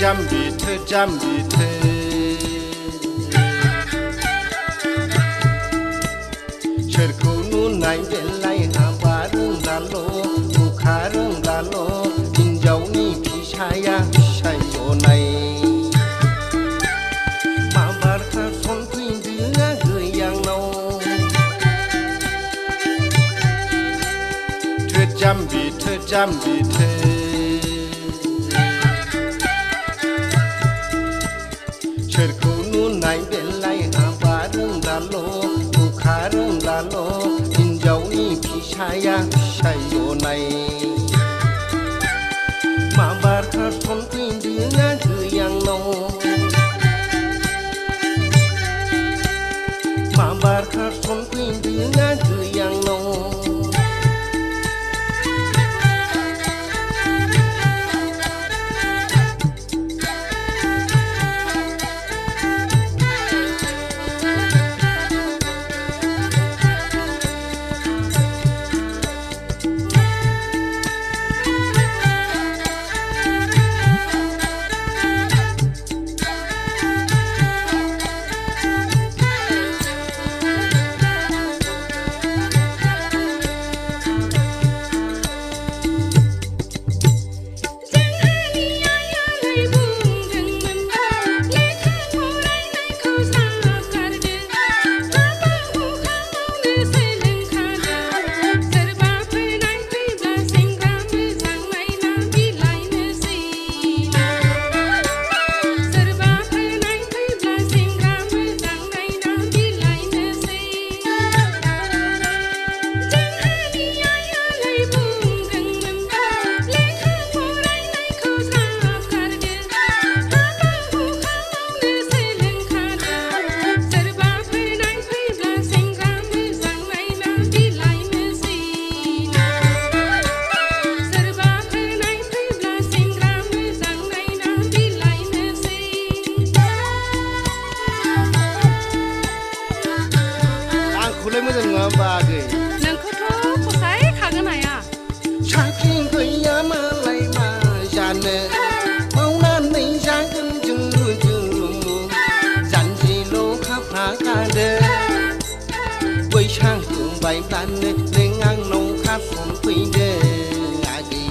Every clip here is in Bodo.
jambi सोरखौ नुनाय बेलाय हाबा रोंलाल' हुखा रोंलाल' हिनजावनि फिसाया फिसायनाय माबारखा सनफैदों आगैयांनाव जाम्बि सोरखौ नुनाय बेलाय हाबा रोंलाल' हुखा रोंलाल' हिनजावनि फिसाया फिसायनाय माबारखा सनफैदों आगैयांनाव माबारखा सनफैदों आगैयांनाव नोंखौथ' फसायखागोन आया साख्रि गैया मालाय मा जानो मावनानै जागोन जों जानजिल' खाफ्राखादो बैसागु बायब्लानो नों आंनाव खारसनफैदो आगै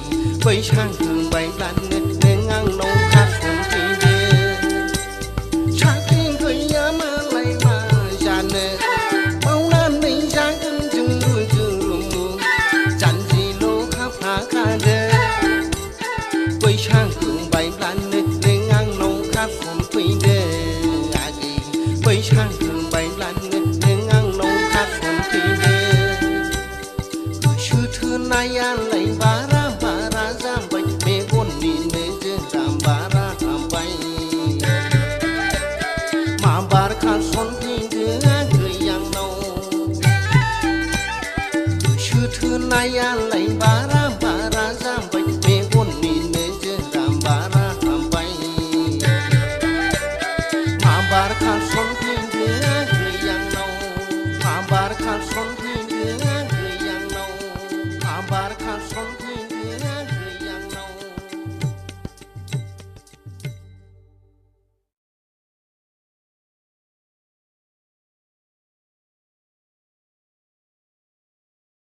बैसागु बायब्लानो नों आंनाव खारसनफैदो साख्रि गैया मालाय मा जानो बैसागु बायब्लानो नों आंनाव खारसनफैदो आगै बैसागु बायब्लानो नों आंनाव खारसनफैदो गोसो थोनायालाय